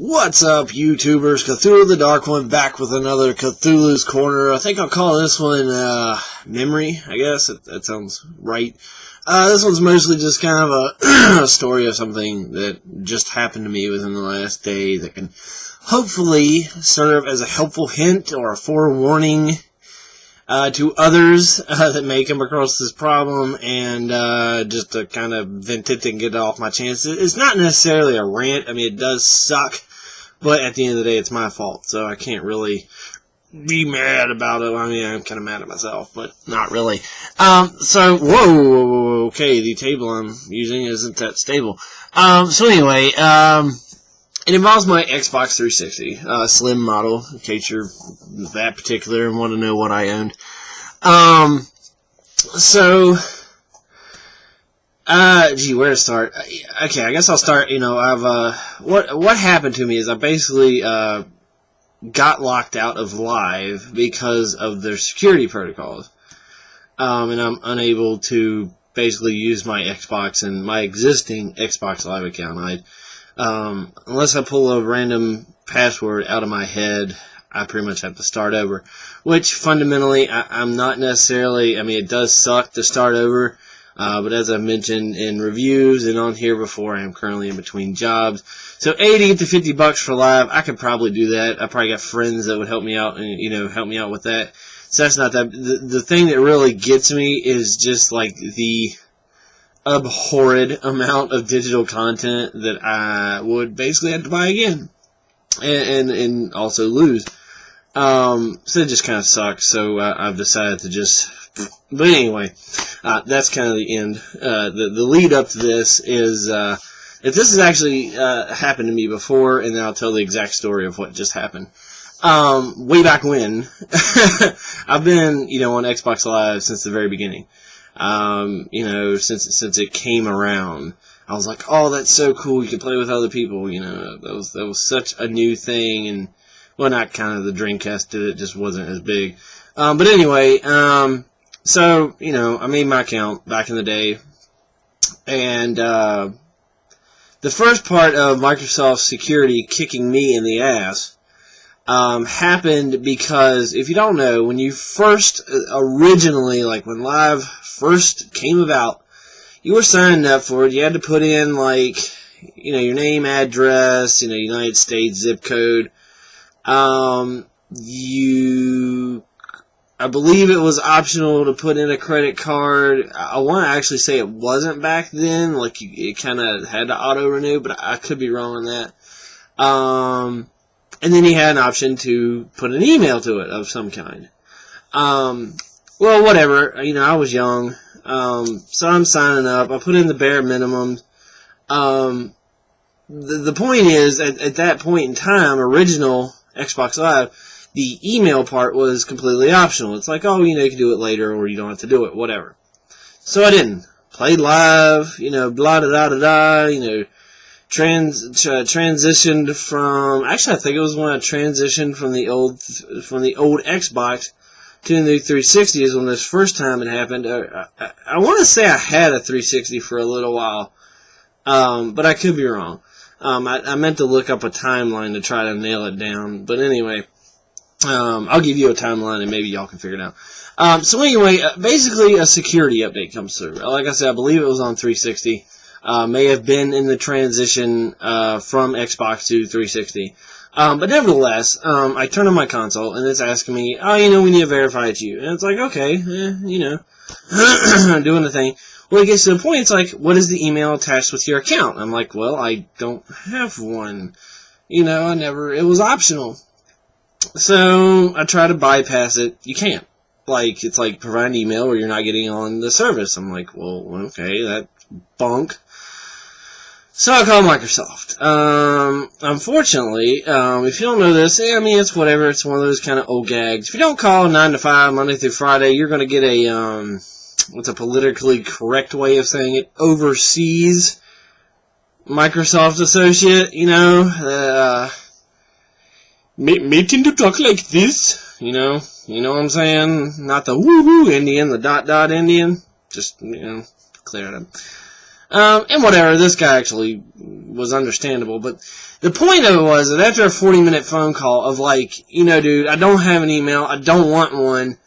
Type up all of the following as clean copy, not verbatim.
What's up, YouTubers? Cthulhu the Dark One back with another Cthulhu's Corner. I think I'll call this one, Memory, I guess. That sounds right. This one's mostly just kind of a story of something that just happened to me within the last day that can hopefully serve as a helpful hint or a forewarning to others that may come across this problem, and just to kind of vent it and get it off my chest. It's not necessarily a rant. I mean, it does suck, but at the end of the day, it's my fault, so I can't really be mad about it. I mean, I'm kind of mad at myself, but not really. Whoa, okay, the table I'm using isn't that stable. So anyway, it involves my Xbox 360, slim model, in case you're that particular and want to know what I owned. Where to start? Okay, I guess I'll start, what happened to me is I basically, got locked out of Live because of their security protocols. And I'm unable to basically use my Xbox and my existing Xbox Live account. Unless I pull a random password out of my head, I pretty much have to start over. Which, fundamentally, I'm not necessarily, I mean, it does suck to start over. But as I've mentioned in reviews and on here before, I am currently in between jobs. So $80 to $50 for Live, I could probably do that. I probably got friends that would help me out and, help me out with that. So that's not that. The thing that really gets me is just like the abhorred amount of digital content that I would basically have to buy again. And also lose. So it just kind of sucks. So I've decided to just... But anyway, that's kind of the end. The lead up to this is, if this has actually happened to me before, and then I'll tell the exact story of what just happened. Way back when, I've been, on Xbox Live since the very beginning. Since it came around. I was like, oh, that's so cool, you can play with other people, that was such a new thing, and, well, not kind of the Dreamcast did it, just wasn't as big. But anyway, so, I made my account back in the day, and the first part of Microsoft security kicking me in the ass happened because, if you don't know, when you first, originally, like when Live first came about, you were signing up for it. You had to put in, your name, address, United States zip code. I believe it was optional to put in a credit card. I want to actually say it wasn't back then. It kind of had to auto-renew, but I could be wrong on that. And then you had an option to put an email to it of some kind. Well, whatever. I was young. So I'm signing up. I put in the bare minimum. The point is, at that point in time, original Xbox Live, the email part was completely optional. It's like, oh, you can do it later, or you don't have to do it, whatever. So I didn't. Played Live, blah, da, da, da, da, transitioned from, actually I think it was when I transitioned from the old Xbox to the new 360 is when this first time it happened. I want to say I had a 360 for a little while, but I could be wrong. I meant to look up a timeline to try to nail it down, but anyway, I'll give you a timeline and maybe y'all can figure it out. So anyway, basically a security update comes through. Like I said, I believe it was on 360. May have been in the transition from Xbox to 360. But nevertheless, I turn on my console and it's asking me, oh, we need to verify it's you. And it's like, okay, doing the thing. Well, it gets to the point, it's like, what is the email attached with your account? I'm like, well, I don't have one. It was optional. So I try to bypass it. You can't. It's like provide an email or you're not getting on the service. I'm like, well, okay, that's bunk. So I call Microsoft. Unfortunately, if you don't know this, it's whatever. It's one of those kind of old gags. If you don't call 9 to 5, Monday through Friday, you're going to get a, what's a politically correct way of saying it? Overseas Microsoft associate, making to talk like this, you know what I'm saying? Not the woo-woo Indian, the dot-dot Indian. Just, clear it up. And whatever, this guy actually was understandable, but the point of it was that after a 40-minute phone call of like, dude, I don't have an email, I don't want one,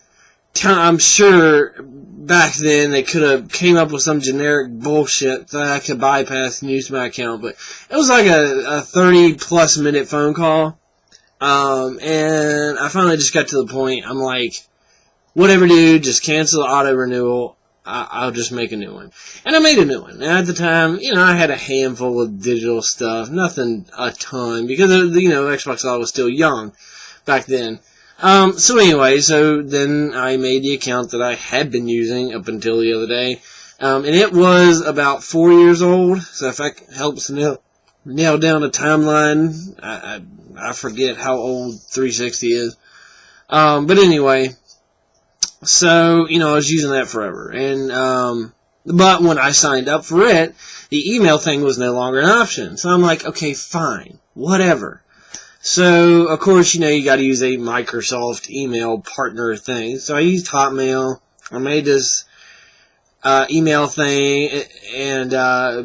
I'm sure back then they could have came up with some generic bullshit that I could bypass and use my account, but it was like a 30-plus minute phone call, and I finally just got to the point, I'm like, whatever, dude, just cancel the auto-renewal, I'll just make a new one. And I made a new one. And at the time, I had a handful of digital stuff. Nothing a ton. Because, Xbox Live was still young back then. So anyway, so then I made the account that I had been using up until the other day. And it was about 4 years old. So if that helps nail down a timeline, I forget how old 360 is. But anyway, so, I was using that forever. And, but when I signed up for it, the email thing was no longer an option. So I'm like, okay, fine, whatever. So, of course, you got to use a Microsoft email partner thing. So I used Hotmail. I made this email thing, and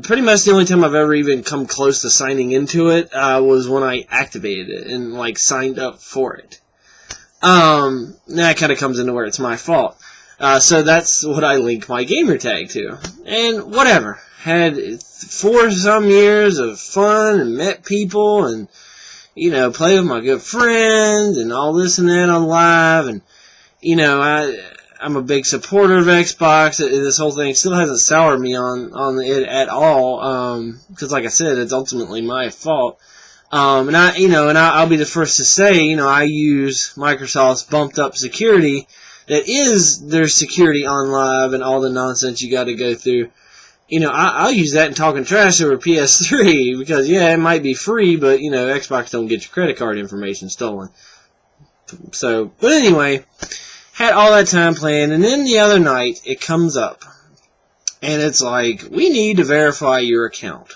pretty much the only time I've ever even come close to signing into it was when I activated it and, like, signed up for it. That kind of comes into where it's my fault. So that's what I link my gamer tag to. And whatever. Had 4 some years of fun and met people and, played with my good friends and all this and that on live. And, I'm a big supporter of Xbox. This whole thing still hasn't soured me on it at all. Because like I said, it's ultimately my fault. And I'll be the first to say, I use Microsoft's bumped up security that is their security on live and all the nonsense you got to go through. I'll use that in talking trash over PS3 because, yeah, it might be free, but, Xbox don't get your credit card information stolen. So, but anyway, had all that time planned, and then the other night it comes up, and it's like, we need to verify your account.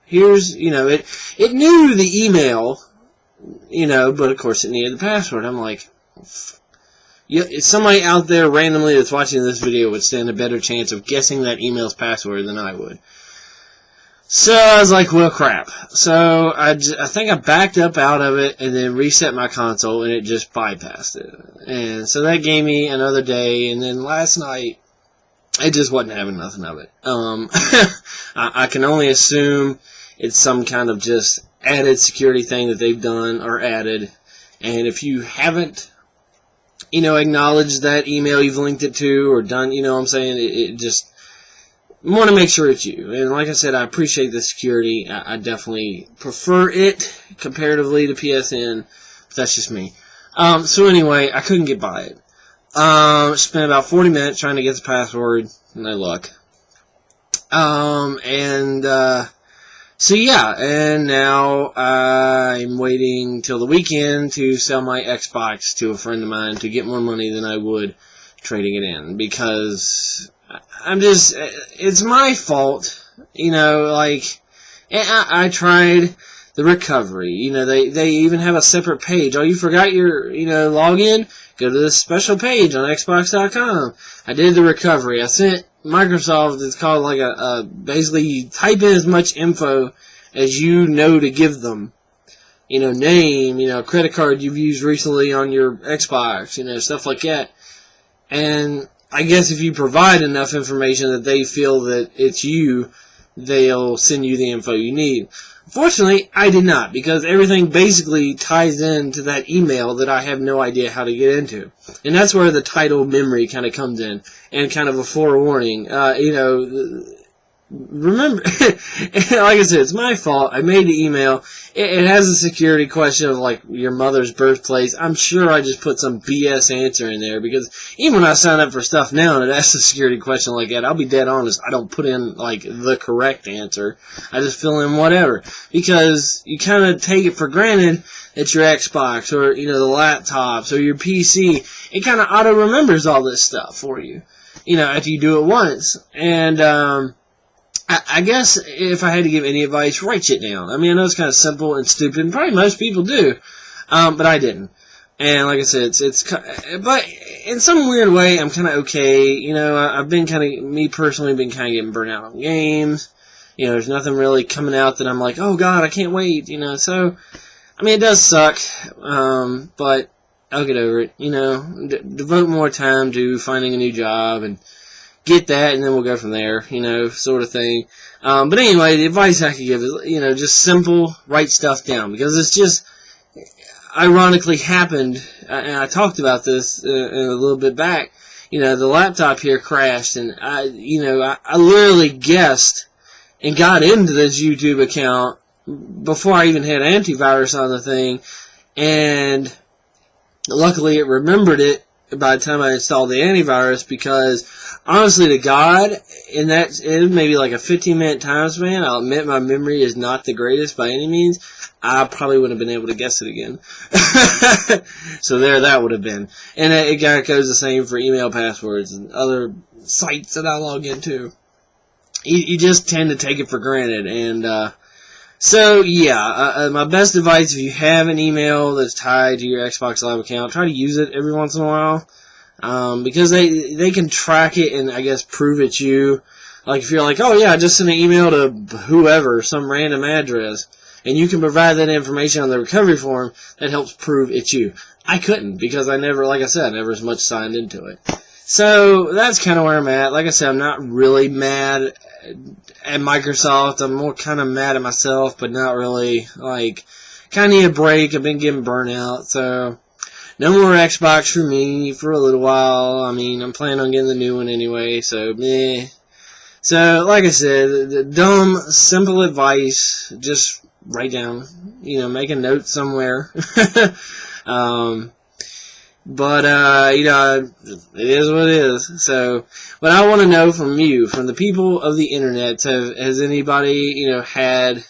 Here's, it knew the email, but of course it needed the password. I'm like, somebody out there randomly that's watching this video would stand a better chance of guessing that email's password than I would. So I was like, well, crap. So I think I backed up out of it and then reset my console and it just bypassed it. And so that gave me another day, and then last night, it just wasn't having nothing of it. I can only assume it's some kind of just added security thing that they've done or added. And if you haven't, acknowledged that email you've linked it to or done, what I'm saying, it just want to make sure it's you. And like I said, I appreciate the security. I definitely prefer it comparatively to PSN. But that's just me. So anyway, I couldn't get by it. Spent about 40 minutes trying to get the password. No luck. So yeah, and now I'm waiting till the weekend to sell my Xbox to a friend of mine to get more money than I would trading it in, because it's my fault, I tried the recovery, they even have a separate page. Oh, you forgot your, login? Go to this special page on Xbox.com. I did the recovery. I sent Microsoft, it's called like basically you type in as much info as you know to give them. Name, credit card you've used recently on your Xbox, stuff like that. And I guess if you provide enough information that they feel that it's you, they'll send you the info you need. Fortunately, I did not, because everything basically ties into that email that I have no idea how to get into. And that's where the title memory kind of comes in, and kind of a forewarning. Remember, like I said, it's my fault. I made the email. It has a security question of, like, your mother's birthplace. I'm sure I just put some BS answer in there, because even when I sign up for stuff now and it asks a security question like that, I'll be dead honest, I don't put in, like, the correct answer. I just fill in whatever. Because you kind of take it for granted that your Xbox or, the laptops or your PC, it kind of auto-remembers all this stuff for you, after you do it once. And, I guess if I had to give any advice, write shit down. I mean, I know it's kind of simple and stupid, and probably most people do, but I didn't. And like I said, but in some weird way, I'm kind of okay. I've been me personally, been kind of getting burnt out on games. You know, there's nothing really coming out that I'm like, oh God, I can't wait. You know, so I mean, it does suck, but I'll get over it. You know, devote more time to finding a new job and get that, and then we'll go from there. You know, sort of thing. But anyway, the advice I could give is, you know, just simple, write stuff down, because it's just ironically happened, and I talked about this a little bit back. You know, the laptop here crashed, and I literally guessed and got into this YouTube account before I even had antivirus on the thing, and luckily it remembered it by the time I installed the antivirus, because honestly to God, in that, it was maybe like a 15-minute time span. I'll admit my memory is not the greatest by any means. I probably wouldn't have been able to guess it again. So there, that would have been. And it goes the same for email passwords and other sites that I log into. You just tend to take it for granted. And so, yeah, my best advice, if you have an email that's tied to your Xbox Live account, try to use it every once in a while. Because they can track it and, I guess, prove it's you. Like, if you're like, oh yeah, I just sent an email to whoever, some random address, and you can provide that information on the recovery form, that helps prove it's you. I couldn't, because I never, like I said, never as much signed into it. So, that's kind of where I'm at. Like I said, I'm not really mad at Microsoft. I'm more kind of mad at myself, but not really. Like, kind of need a break. I've been getting burnout, so no more Xbox for me for a little while. I mean, I'm planning on getting the new one anyway, so meh. So, like I said, the dumb, simple advice, just write down, you know, make a note somewhere. But, you know, it is what it is. So, what I want to know from you, from the people of the internet, has anybody, you know, had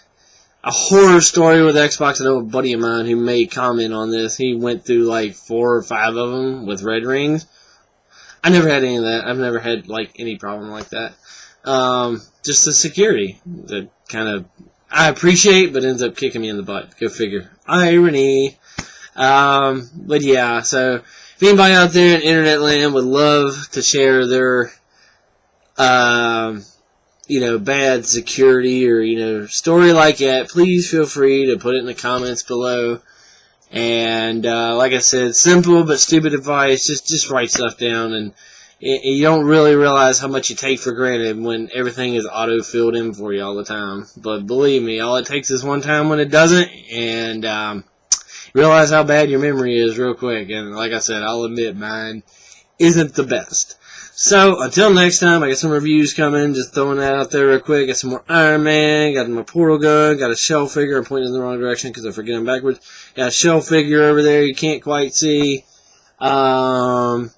a horror story with Xbox? I know a buddy of mine who made comment on this. He went through like 4 or 5 of them with red rings. I never had any of that. I've never had like any problem like that. Just the security that kind of I appreciate, but ends up kicking me in the butt. Go figure. Irony. But yeah, so if anybody out there in internet land would love to share their, you know, bad security or, you know, story like that, please feel free to put it in the comments below. And, like I said, simple but stupid advice, just write stuff down, and you don't really realize how much you take for granted when everything is auto-filled in for you all the time. But believe me, all it takes is one time when it doesn't, and you realize how bad your memory is real quick. And like I said, I'll admit mine isn't the best. So, until next time, I got some reviews coming, just throwing that out there real quick. Got some more Iron Man, got my portal gun, got a shell figure. I'm pointing in the wrong direction because I forget I'm backwards. Got a shell figure over there you can't quite see. I'm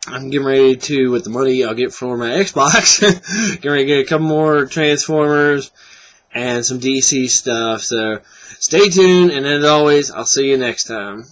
getting ready to, with the money I'll get for my Xbox, getting ready to get a couple more Transformers and some DC stuff. So, stay tuned, and as always, I'll see you next time.